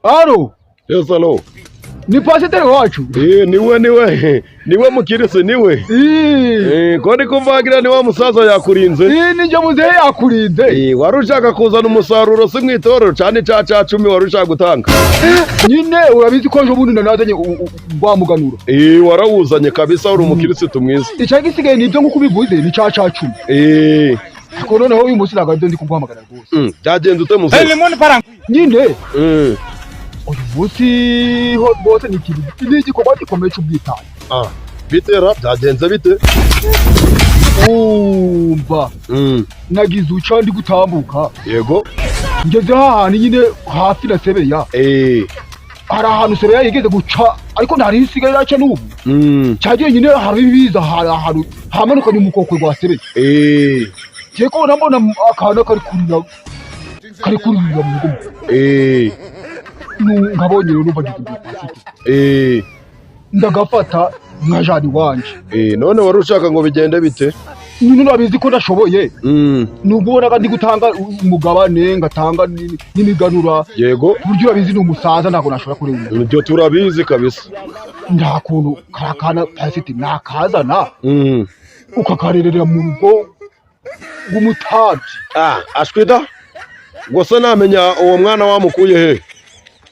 Alo. Yes, alo. Ni pasiteri wacu? Niwe mukirisi niwe. Ko kuvagira ni wa musaza Yakurinze. Nije Muzehe Yakurinze. Wari ushaka kuzana umusaruro si mwitorero cyane ca 10 wari ushaka gutanga. Nyine urabizi ko ejo bundi nanazanye rwamuganura. Warawuzanye kabisa uri umukirisi tumwiza. Icagisigaye nibyo nkuko ubivuze ni ca 10. Ko noneho uyu munsi nagaze ndi kuguhamagara rwose. Byagenze ute muze? Nyine. Uyu munsi ho bose ni igikorwa gikomeye cy'ubwitange. Bitera byagenze bite? Umva. Nagize uca ndi gutambuka. Yego. Ngeze ahantu nyine hafi na Sebeya. Hari ahantu Sebeya yigeze guca ariko ntari isigaye yaca n'ubu. Cyagiye nyine hari ibiza hari hamanukanye umukoko rwa Sebeya. Cyeko nambona akana kari kurira mu rugo. Nkabonye rero bagize pasiteri. Ndagafata nkajani wanje. None wari ushaka ngo bigende bite? Nyine urabizi ko ndashoboye. Nubona ndi gutanga umugabane ngatanga n'imiganura. Yego. Buryo urabizi ni umusaza ntago nashobora kureba. Ibyo turabizi kabisa. Nta kuntu karakana pasiteri nakazana. Ukakarerera mu rugo ng'umutabyi. Ashwida. Gose namenya uwo mwana wamukuye he?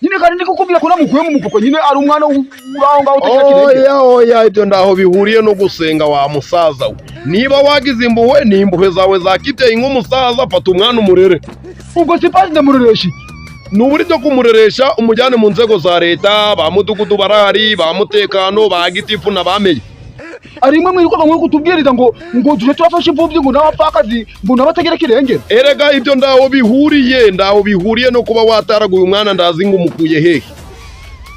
Nyine kandi ndikukubwira ko namukuye mu mukoko nyine ari umwana uraho ngaho utekireke. Oya ibyo ndaho bihuriye no gusenga wa musaza. Niba wagize imbuwe ni imbuwe zawe zakiteye nk'umusaza fata umwana umurere. Ubwo si pasi ndamureresha. Nuburi byo kumureresha umujyane mu nzego za leta, ba mudugudu barahari, ba mutekano, ba gitifu nabameye. Arimwe mwiruka ngo kutubwiriza ngo tuje turafashe imfubyi ngo n'abapfakazi ngo n'abatagira kirengera. Erega ibyo ndaho bihuriye no kuba wataraguye umwana ndazi ngo umukuye hehe.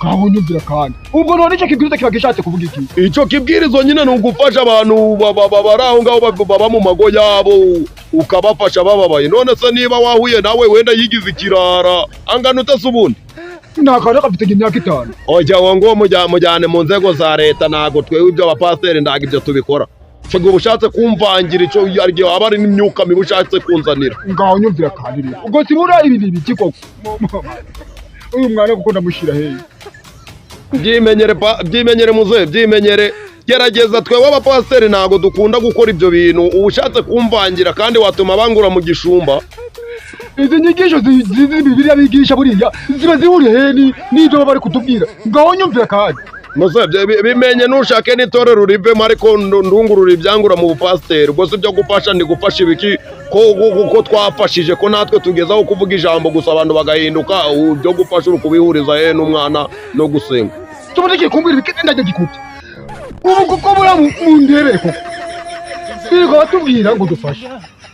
Kaho nyumvira kandi. Ubwo none icyo kibwiriza kiba gishatse kuvuga iki? Icyo kibwirizo nyine ni ugufasha abantu baraho ngaho baba mu mago yabo ukabafasha bababaye. None se niba wahuye nawe wenda yigize ikirara angana utase ubundi. Nakana kafite imyaka 5. Oya wango mujyane mu nzego za leta nago twewe ibyo abapasiteri ndaga ibyo tubikora. Cyo ubushatse kumvangira ico yaryo abari n'imyuka mibi ushatse kunzanira. Ngaho nyumvira kandi rero. Ubwo sibura ibi kiko. Uyu mwana kuko ndamushira hehe. Byimenyere muze byimenyere. Gerageza twewe abapasiteri nago dukunda gukora ibyo bintu ubushatse kumvangira kandi watuma bangura mu gishumba. Izi nyigisho Bibiliya bigisha buriya ziba zihuriye he n'ibyo bari kutubwira. Ngaho nyumvira kandi. Muze bimenye nushake n'itorero rivemo ariko ndungurura ibyangura mu bupasiteri. Ubwo byo gufasha ndi gufasha ibiki ko twafashije ko natwe tugezaho kuvuga ijambo gusa abantu bagahinduka byo gufasha uri kubihuriza he n'umwana no gusenga. Tuboneke kumbwira ibiki ndajya gikuti. Ubu kuko bura mu ndebere koko. Bigo batubwira ngo dufashe.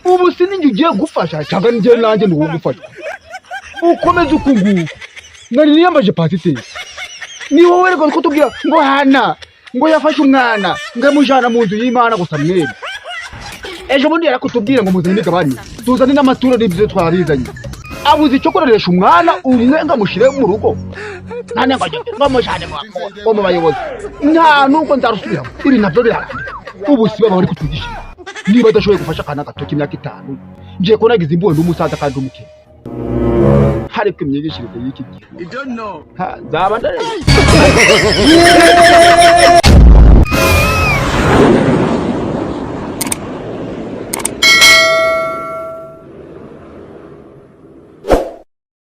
Ubu siningi ugiye gufasha cyangwa nje nanjye ni gufasha. Ukomeze ukunguka. Nari niyambaje pasiteri. Ni wowe rego kutubwira ngo hana ngo yafashe umwana ngamujana mu nzu y'Imana gusa mwere. Ejo bundi yarakutubwira ngo muzane imigabane. Tuzane n'amaturo n'ibyo twarizanye. Abuze icyo koresha umwana umwe ngamushire mu rugo. Nane ngamujane mu bayobozi. Nta nuko nzarusubira. Ibi nabyo birarande. Ubu siba bari kutugisha. Niba adashoboye gufasha akana gato k'imyaka 5 ngiye ko nagize imbuwe n'umusaza kandi umuke hari ko imyigishirize y'iki gihe I don't know zaba ndare